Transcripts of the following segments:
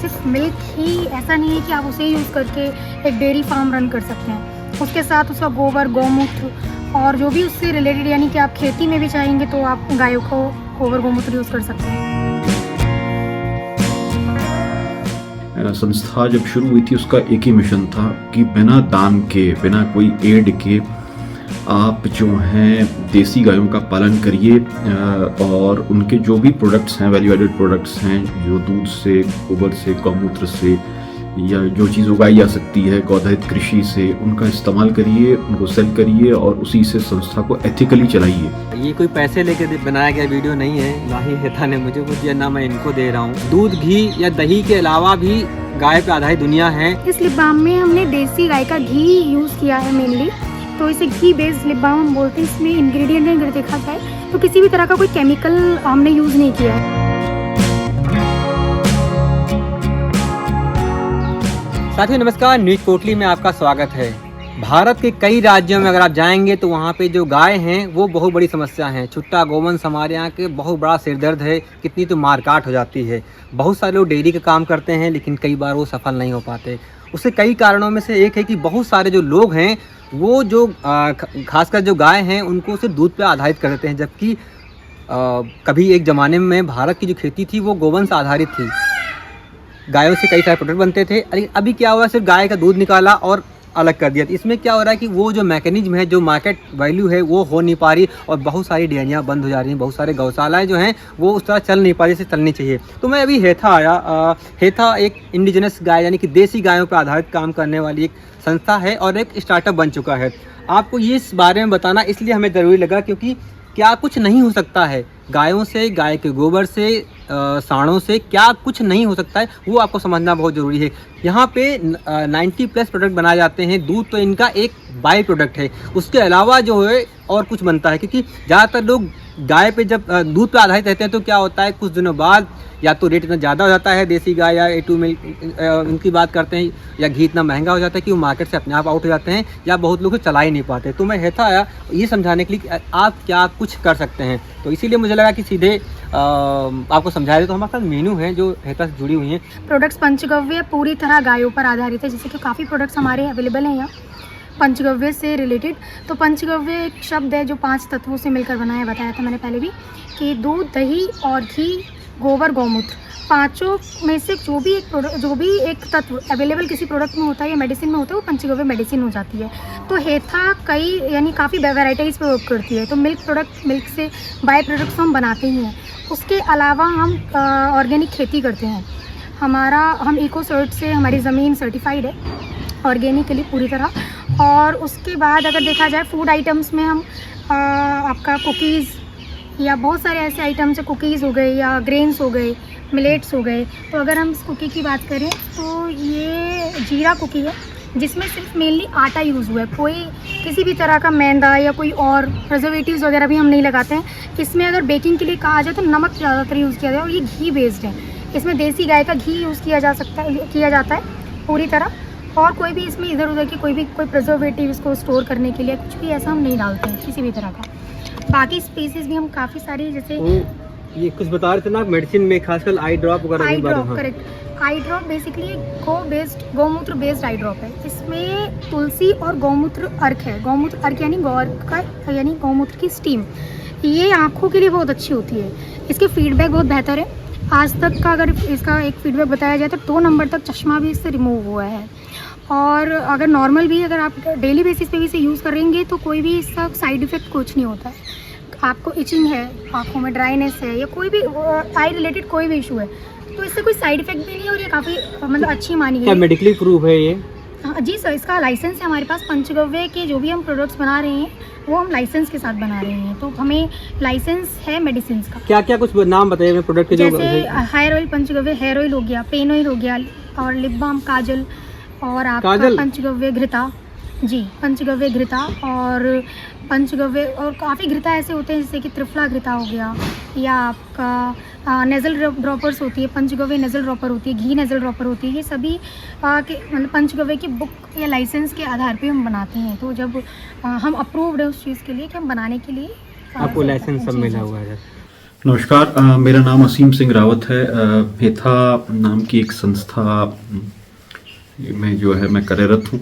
सिर्फ मिल्क ही ऐसा नहीं है कि आप उसे यूज़ करके एक डेयरी फार्म रन कर सकते हैं। उसके साथ उसका गोबर, गौमूत्र और जो भी उससे रिलेटेड, यानी कि आप खेती में भी चाहेंगे तो आप गायों को गोबर गौमूत्र यूज़ कर सकते हैं। संस्था जब शुरू हुई थी उसका एक ही मिशन था कि बिना दान के, बिना कोई एड के आप जो हैं देसी गायों का पालन करिए और उनके जो भी प्रोडक्ट्स हैं, वैल्यू एडेड प्रोडक्ट्स हैं, जो दूध से, गोबर से, गौमूत्र से या जो चीज़ उगाई जा सकती है गोधायित कृषि से, उनका इस्तेमाल करिए, उनको सेल करिए और उसी से संस्था को एथिकली चलाइए। ये कोई पैसे लेके बनाया गया वीडियो नहीं है, ना ही हेता ने मुझे कुछ दिया, ना मैं इनको दे रहा हूँ। दूध, घी या दही के अलावा भी गाय पे आधारित दुनिया है। इस लिप बाम में हमने देसी गाय का घी यूज़ किया है मेनली, तो इसे घी बेस्ड लिप बाम हम बोलते हैं। इसमें इंग्रेडिएंट अगर देखा जाए तो किसी भी तरह का कोई केमिकल हमने यूज़ नहीं किया है। साथियों नमस्कार, न्यूज पोटली में आपका स्वागत है। भारत के कई राज्यों में अगर आप जाएंगे तो वहाँ पे जो गाय हैं वो बहुत बड़ी समस्या है। छुट्टा गोवंश हमारे यहाँ के बहुत बड़ा सिरदर्द है, कितनी तो मारकाट हो जाती है। बहुत सारे लोग डेयरी का काम करते हैं लेकिन कई बार वो सफल नहीं हो पाते। उसके कई कारणों में से एक है कि बहुत सारे जो लोग हैं वो जो खासकर जो गाय हैं उनको सिर्फ दूध पे आधारित कर देते हैं, जबकि कभी एक ज़माने में भारत की जो खेती थी वो गोवंश आधारित थी। गायों से कई सारे प्रोडक्ट बनते थे। अभी क्या हुआ, सिर्फ गाय का दूध निकाला और अलग कर दिया। इसमें क्या हो रहा है कि वो जो मैकेनिज्म है, जो मार्केट वैल्यू है वो हो नहीं पा रही और बहुत सारी डेयरियाँ बंद हो जा रही हैं। बहुत सारे गौशालाएं जो हैं वो उस तरह चल नहीं पा रही जैसे चलनी चाहिए। तो मैं अभी हेथा आया। हेथा एक इंडिजिनस गाय यानी कि देसी गायों पर आधारित काम करने वाली एक संस्था है और एक स्टार्टअप बन चुका है। आपको ये इस बारे में बताना इसलिए हमें ज़रूरी लगा क्योंकि क्या कुछ नहीं हो सकता है गायों से, गाय के गोबर से, साड़ों से क्या कुछ नहीं हो सकता है, वो आपको समझना बहुत ज़रूरी है। यहाँ पे 90+ प्रोडक्ट बनाए जाते हैं। दूध तो इनका एक बाई प्रोडक्ट है, उसके अलावा जो है और कुछ बनता है। क्योंकि ज़्यादातर लोग गाय पे जब दूध पे आधारित रहते हैं तो क्या होता है, कुछ दिनों बाद या तो रेट इतना ज़्यादा हो जाता है देसी गाय या A2 मिल्क उनकी बात करते हैं, या घी इतना महंगा हो जाता है कि वो मार्केट से अपने आप आउट हो जाते हैं, या बहुत लोग चला ही नहीं पाते। तो मैं हेथा आया ये समझाने के लिए कि आप क्या कुछ कर सकते हैं। तो इसीलिए मुझे लगा कि सीधे आपको समझाया दे। तो हमारे साथ मीनू हैं जो हेथा से जुड़ी हुई हैं। प्रोडक्ट्स पंचगव्य पूरी तरह गायों पर आधारित है, जैसे कि काफ़ी प्रोडक्ट्स हमारे अवेलेबल हैं यहाँ पंचगव्य से रिलेटेड। तो पंचगव्य एक शब्द है जो 5 तत्वों से मिलकर बना है, बताया था मैंने पहले भी कि दूध, दही और घी, गोबर, गौमूत्र, पांचों में से जो भी एक तत्व अवेलेबल किसी प्रोडक्ट में होता है या मेडिसिन में होता है वो पंचगव्य मेडिसिन हो जाती है। तो हेथा कई यानी काफ़ी वैराइटीज़ पे वर्क करती है। तो मिल्क से बाय प्रोडक्ट्स हम बनाते ही हैं। उसके अलावा हम ऑर्गेनिक खेती करते हैं। हम इको सर्ट से हमारी ज़मीन सर्टिफाइड है ऑर्गेनिकली पूरी तरह। और उसके बाद अगर देखा जाए फूड आइटम्स में हम आपका कुकीज़ या बहुत सारे ऐसे आइटम्स है, कुकीज़ हो गए या ग्रेन्स हो गए, मिलेट्स हो गए। तो अगर हम इस कुकी की बात करें तो ये जीरा कुकी है जिसमें सिर्फ मेनली आटा यूज़ हुआ है। कोई किसी भी तरह का मैदा या कोई और प्रिजर्वेटिव्स वगैरह भी हम नहीं लगाते हैं। इसमें अगर बेकिंग के लिए कहा जाए तो नमक ज़्यादातर यूज़ किया जाए और ये घी बेस्ड है। इसमें देसी गाय का घी यूज़ किया जाता है पूरी तरह। और कोई भी इसमें इधर उधर की कोई प्रिजर्वेटिव इसको स्टोर करने के लिए कुछ भी ऐसा हम नहीं डालते हैं किसी भी तरह का। बाकी स्पीसीज भी हम काफ़ी सारी, जैसे ये कुछ बता रहे थे ना मेडिसिन में, खासकर आई ड्रॉप वगैरह। आई ड्रॉप, करेक्ट। आई ड्रॉप बेसिकली गौमूत्र बेस्ड आई ड्रॉप है। इसमें तुलसी और गौमूत्र अर्क है। गौमूत्र अर्क यानी यानी गौमूत्र की स्टीम। ये आँखों के लिए बहुत अच्छी होती है। इसके फीडबैक बहुत बेहतर है। आज तक का अगर इसका एक फीडबैक बताया जाए तो 2 नंबर तक चश्मा भी इससे रिमूव हुआ है। और अगर नॉर्मल भी अगर आप डेली बेसिस पे भी इसे यूज़ करेंगे तो कोई भी इसका साइड इफ़ेक्ट कुछ नहीं होता है। आपको इचिंग है, आँखों में ड्राइनेस है या कोई भी आई रिलेटेड कोई भी इशू है तो इससे कोई साइड इफेक्ट भी नहीं है और ये काफ़ी मतलब अच्छी मानी गई है। मेडिकली प्रूव है ये? हाँ जी सर, इसका लाइसेंस है हमारे पास। पंचगव्य के जो भी हम प्रोडक्ट्स बना रहे हैं वो हम लाइसेंस के साथ बना रहे हैं। तो हमें लाइसेंस है मेडिसिन का। क्या क्या कुछ नाम बताइए प्रोडक्ट के? जैसे हेयर ऑयल पंचगव्य हेयर ऑयल हो गया, पेन ऑयल हो गया, और लिप बाम, काजल, और आपका पंचगव्य घृता। जी, पंचगव्य घृता और पंचगव्य और काफ़ी घृता ऐसे होते हैं जैसे कि त्रिफला घृता हो गया, या आपका नेज़ल ड्रॉपर्स होती है, पंचगव्य नेज़ल ड्रॉपर होती है, घी नेज़ल ड्रॉपर होती है। ये सभी मतलब पंचगव्य की बुक या लाइसेंस के आधार पे हम बनाते हैं। तो जब हम अप्रूव्ड है उस चीज़ के लिए कि हम बनाने के लिए आपको लाइसेंस सब मिला हुआ है। नमस्कार, मेरा नाम असीम सिंह रावत है। हेथा नाम की एक संस्था में जो है मैं कार्यरत हूँ।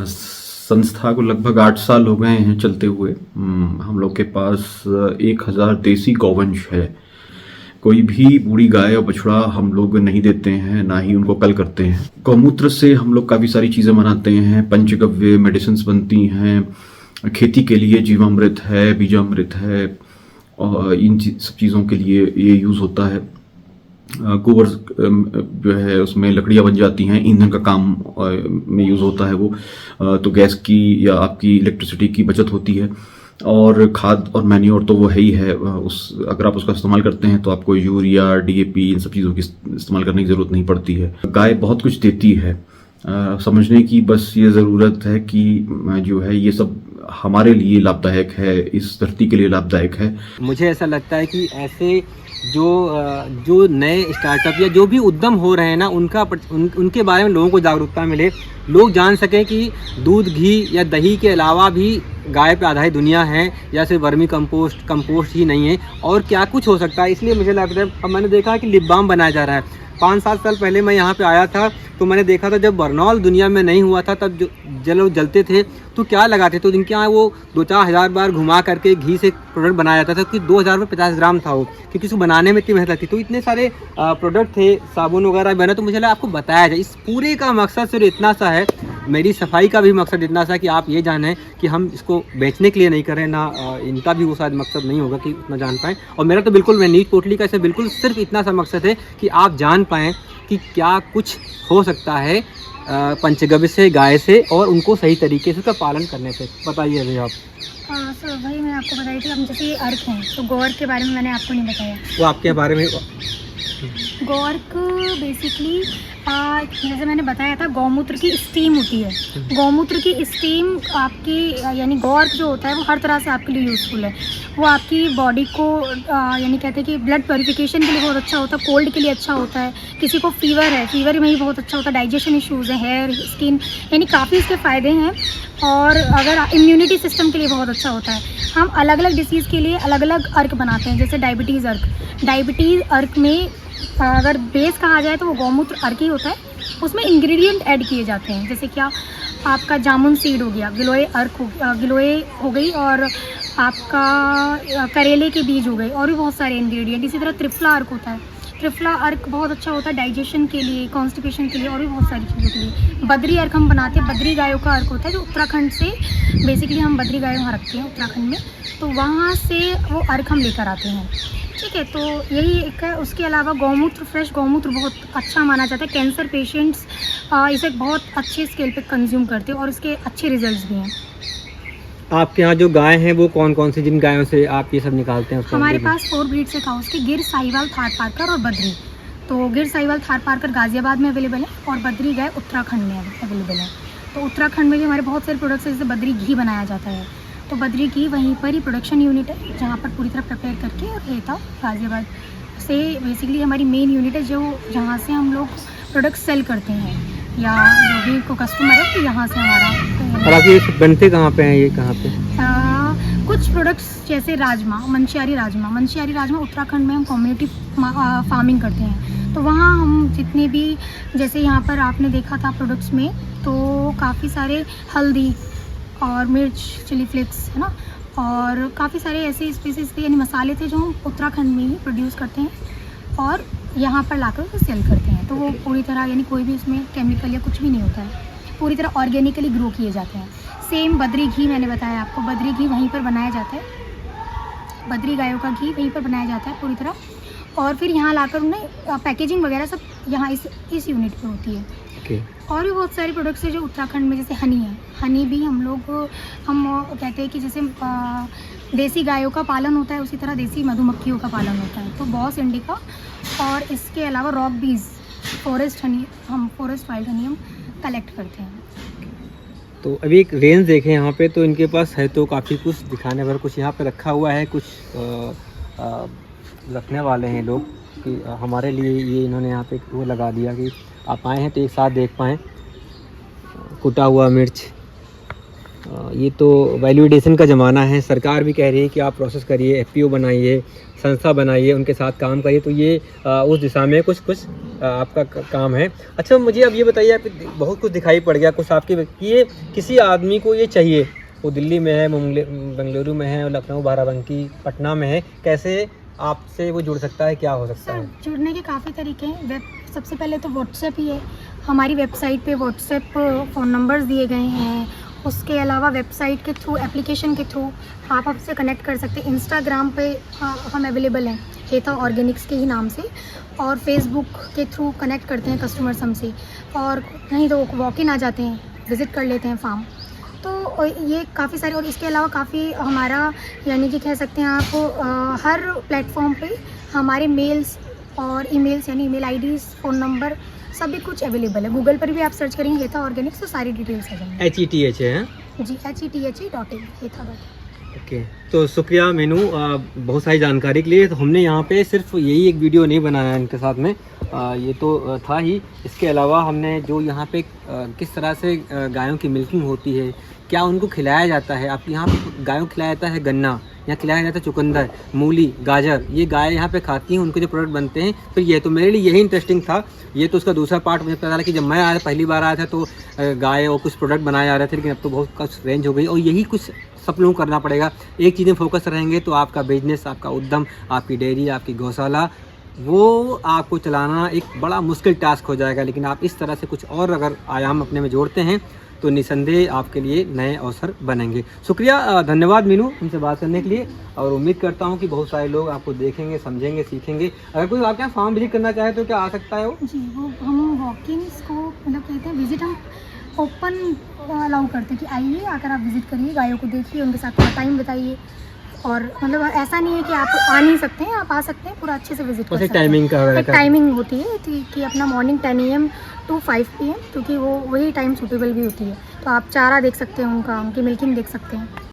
संस्था को लगभग 8 साल हो गए हैं चलते हुए। हम लोग के पास 1000 देसी गौवंश है। कोई भी बूढ़ी गाय और बछड़ा हम लोग नहीं देते हैं, ना ही उनको कल करते हैं। गौमूत्र से हम लोग काफ़ी सारी चीज़ें बनाते हैं। पंचगव्य मेडिसिन्स बनती हैं, खेती के लिए जीवामृत है, बीजामृत है, और इन सब चीज़ों के लिए ये यूज़ होता है। गोबर जो है उसमें लकड़ियाँ बन जाती हैं, ईंधन का काम में यूज़ होता है वो। तो गैस की या आपकी इलेक्ट्रिसिटी की बचत होती है। और खाद और मैन्योर तो वो है ही है। अगर आप उसका इस्तेमाल करते हैं तो आपको यूरिया, डीएपी, इन सब चीज़ों की इस्तेमाल करने की ज़रूरत नहीं पड़ती है। गाय बहुत कुछ देती है। समझने की बस ये ज़रूरत है कि जो है ये सब हमारे लिए लाभदायक है, इस धरती के लिए लाभदायक है। मुझे ऐसा लगता है कि ऐसे जो नए स्टार्टअप या जो भी उद्यम हो रहे हैं ना, उनके बारे में लोगों को जागरूकता मिले, लोग जान सकें कि दूध, घी या दही के अलावा भी गाय पे आधारित दुनिया है, या सिर्फ वर्मी कंपोस्ट ही नहीं है, और क्या कुछ हो सकता है। इसलिए मुझे लगता है, अब मैंने देखा कि लिप बाम बनाया जा रहा है। 5-7 साल पहले मैं यहाँ पे आया था तो मैंने देखा था, जब बर्नॉल दुनिया में नहीं हुआ था तब जो जलते थे तो क्या लगाते, तो जिनके यहाँ वो 2-4 हज़ार बार घुमा करके घी से प्रोडक्ट बनाया जाता था, क्योंकि 2000 में 50 ग्राम था वो, क्योंकि उसको बनाने में इतनी मेहनत लगती। तो इतने सारे प्रोडक्ट थे, साबुन वगैरह बना। तो मुझे लगा आपको बताया जाए। इस पूरे का मकसद सिर्फ इतना सा है, मेरी सफाई का भी मकसद इतना सा कि आप ये जानें कि हम इसको बेचने के लिए नहीं कर रहे ना, इनका भी वो शायद मकसद नहीं होगा कि उतना जान पाएँ। और मेरा तो बिल्कुल, मैं नीट पोटली का इसे बिल्कुल सिर्फ इतना सा मकसद है कि आप जान पाएँ कि क्या कुछ हो सकता है पंचगव्य से, गाय से, और उनको सही तरीके से उसका पालन करने से। बताइए अभी आप। सर भाई मैं आपको बताई थी, हम जैसे ये अर्क हैं, तो गौर्क के बारे में मैंने आपको नहीं बताया। वो आपके बारे में गौर्क बेसिकली जैसे मैंने बताया था, गौमूत्र की स्टीम होती है। गौमूत्र की स्टीम आपकी, यानी गौर्क जो होता है वो हर तरह से आपके लिए यूज़फुल है। वो आपकी बॉडी को यानी कहते हैं कि ब्लड प्योरिफिकेशन के लिए बहुत अच्छा होता है, कोल्ड के लिए अच्छा होता है। किसी को फीवर है, फीवर में ही बहुत अच्छा होता है। डाइजेशन इश्यूज़ है, हेयर, स्किन, यानी काफ़ी इसके फ़ायदे हैं। और अगर इम्यूनिटी सिस्टम के लिए बहुत अच्छा होता है। हम अलग अलग डिसीज़ के लिए अलग अलग अर्क बनाते हैं, जैसे डायबिटीज़ अर्क। डायबिटीज़ अर्क में अगर बेस कहा जाए तो वो गौमूत्र अर्क ही होता है। उसमें इंग्रेडिएंट ऐड किए जाते हैं, जैसे क्या आपका जामुन सीड हो गया, गिलोय अर्क गिलोय हो गई, और आपका करेले के बीज हो गए, और भी बहुत सारे इंग्रेडिएंट। इसी तरह त्रिफला अर्क होता है। त्रिफला अर्क बहुत अच्छा होता है डाइजेशन के लिए, कॉन्स्टिपेशन के लिए, और भी बहुत सारी चीज़ों के लिए। बद्री अर्क हम बनाते हैं, बद्री गायों का अर्क होता है, जो उत्तराखंड से बेसिकली हम बद्री गाय वहाँ रखते हैं उत्तराखंड में, तो वहाँ से वो अर्क हम लेकर आते हैं। ठीक है, तो यही एक है। उसके अलावा गौमूत्र, फ्रेश गौमूत्र बहुत अच्छा माना जाता है। कैंसर पेशेंट्स इसे बहुत अच्छे स्केल पे कंज्यूम करते हैं, और इसके अच्छे रिजल्ट्स भी हैं। आपके यहाँ जो गाय हैं वो कौन कौन सी, जिन गायों से आप ये सब निकालते हैं? हमारे पास 4 ब्रीड्स है काउस की, गिर, साहिवाल, थार पारकर और बद्री। तो गिर, साहिवाल, थार पारकर गाजियाबाद में अवेलेबल है, और बद्री गाय उत्तराखंड में अवेलेबल है। तो उत्तराखंड में भी हमारे बहुत सारे प्रोडक्ट्स हैं, जैसे बद्री घी बनाया जाता है। तो बद्री घी वहीं पर ही प्रोडक्शन यूनिट है, जहाँ पर पूरी तरह प्रिपेयर करके, और रहता गाजियाबाद से बेसिकली हमारी मेन यूनिट है, जो जहाँ से हम लोग प्रोडक्ट सेल करते हैं, या जो भी को कस्टमर है तो यहाँ से हमारा। और आप ये बनते कहाँ पे हैं, ये कहाँ पे? कुछ प्रोडक्ट्स जैसे राजमा, मंशियारी राजमा उत्तराखंड में हम कम्युनिटी फार्मिंग करते हैं। तो वहाँ हम जितने भी, जैसे यहाँ पर आपने देखा था प्रोडक्ट्स में, तो काफ़ी सारे हल्दी और मिर्च, चिली फ्लेक्स, है ना, और काफ़ी सारे ऐसे स्पीसीज थे, यानी मसाले थे, जो हम उत्तराखंड में ही प्रोड्यूस करते हैं और यहाँ पर लाकर उसे सेल करते हैं। तो वो पूरी तरह, यानी कोई भी उसमें केमिकल या कुछ भी नहीं होता है, पूरी तरह ऑर्गेनिकली ग्रो किए जाते हैं। सेम बद्री घी मैंने बताया आपको, बद्री घी वहीं पर बनाया जाता है, बद्री गायों का घी वहीं पर बनाया जाता है पूरी तरह, और फिर यहाँ लाकर उन्हें पैकेजिंग वगैरह सब यहाँ इस यूनिट पे होती है। okay. और भी बहुत सारे प्रोडक्ट्स हैं जो उत्तराखंड में, जैसे हनी है। हनी भी हम कहते हैं कि जैसे देसी गायों का पालन होता है, उसी तरह देसी मधुमक्खियों का पालन होता है। तो बॉस इंडिका, और इसके अलावा रॉक बीज, फॉरेस्ट वाइल्ड हनी हम कलेक्ट करते हैं। तो अभी एक रेंज देखें यहाँ पे, तो इनके पास है तो काफ़ी कुछ दिखाने पर, कुछ यहाँ पे रखा हुआ है, कुछ रखने वाले हैं लोग कि हमारे लिए ये इन्होंने यहाँ पे वो लगा दिया कि आप आए हैं तो एक साथ देख पाएँ। कुटा हुआ मिर्च, ये तो वैल्यूडेशन का ज़माना है, सरकार भी कह रही है कि आप प्रोसेस करिए, एफपीओ बनाइए, संस्था बनाइए, उनके साथ काम करिए, तो ये उस दिशा में कुछ आपका काम है। अच्छा, मुझे अब ये बताइए, आप बहुत कुछ दिखाई पड़ गया कुछ आपके कि ये किसी आदमी को ये चाहिए, वो दिल्ली में है, बेंगलुरु में है, लखनऊ, बाराबंकी, पटना में है, कैसे आपसे वो जुड़ सकता है, क्या हो सकता है? सर, जुड़ने के काफ़ी तरीके हैं। सबसे पहले तो व्हाट्सएप ही है। हमारी वेबसाइट पे व्हाट्सएप फ़ोन नंबर्स दिए गए हैं। उसके अलावा वेबसाइट के थ्रू, एप्लीकेशन के थ्रू आप हमसे कनेक्ट कर सकते हैं। इंस्टाग्राम पे हम अवेलेबल हैं हेता ऑर्गेनिक्स के ही नाम से, और फेसबुक के थ्रू कनेक्ट करते हैं कस्टमर्स हमसे, और नहीं तो वॉक इन आ जाते हैं, विज़िट कर लेते हैं फार्म। तो ये काफ़ी सारे, और इसके अलावा काफ़ी हमारा, यानी कि कह सकते हैं आप, हर प्लेटफॉर्म पे हमारे मेल्स और ईमेल्स, यानी ईमेल आईडीज़, फ़ोन नंबर, सभी कुछ अवेलेबल है। गूगल पर भी आप सर्च करेंगे हेता ऑर्गेनिक्स तो सारी डिटेल्स आ जाएंगी। HETH है जी, HETHE.in हेता। ओके, तो शुक्रिया मीनू बहुत सारी जानकारी के लिए। तो हमने यहाँ पे सिर्फ यही एक वीडियो नहीं बनाया है इनके साथ में, ये तो था ही। इसके अलावा हमने जो यहाँ पे किस तरह से गायों की मिल्किंग होती है, क्या उनको खिलाया जाता है, आप यहाँ पे गायों को खिलाया जाता है गन्ना, यहाँ खिलाया जाता है चुकंदर, मूली, गाजर, ये गाय यहाँ पे खाती हैं, उनके जो प्रोडक्ट बनते हैं। फिर ये तो मेरे लिए यही इंटरेस्टिंग था। ये तो उसका दूसरा पार्ट मुझे पता चला कि जब मैं आया, पहली बार आया था, तो गाय और कुछ प्रोडक्ट बनाए जा रहे थे, लेकिन अब तो बहुत कुछ रेंज हो गई, और यही कुछ सब लोगों को करना पड़ेगा। एक चीज़ में फोकस रहेंगे तो आपका बिजनेस, आपका उद्यम, आपकी डेयरी, आपकी गौशाला, वो आपको चलाना एक बड़ा मुश्किल टास्क हो जाएगा। लेकिन आप इस तरह से कुछ और अगर आयाम अपने में जोड़ते हैं तो निसंदेह आपके लिए नए अवसर बनेंगे। शुक्रिया, धन्यवाद मीनू हमसे बात करने के लिए, और उम्मीद करता हूँ कि बहुत सारे लोग आपको देखेंगे, समझेंगे, सीखेंगे। अगर कोई आपके यहाँ फार्म विजिट करना चाहे तो क्या आ सकता है वो? जी, वो हम वॉकिंग्स को मतलब कहते हैं, विजिट हम ओपन अलाउ करते हैं कि आइए, आकर आप विजिट करिए, गायों को देखिए, उनके साथ थोड़ा टाइम बिताइए। और मतलब ऐसा नहीं है कि आप आ नहीं सकते हैं, आप आ सकते हैं, पूरा अच्छे से विजिट कर सकते हैं। टाइमिंग का एक टाइमिंग होती है कि अपना मॉर्निंग 10 AM to 5 PM, क्योंकि वो वही टाइम सूटेबल भी होती है। तो आप चारा देख सकते हैं उनका, उनकी मिल्किंग देख सकते हैं।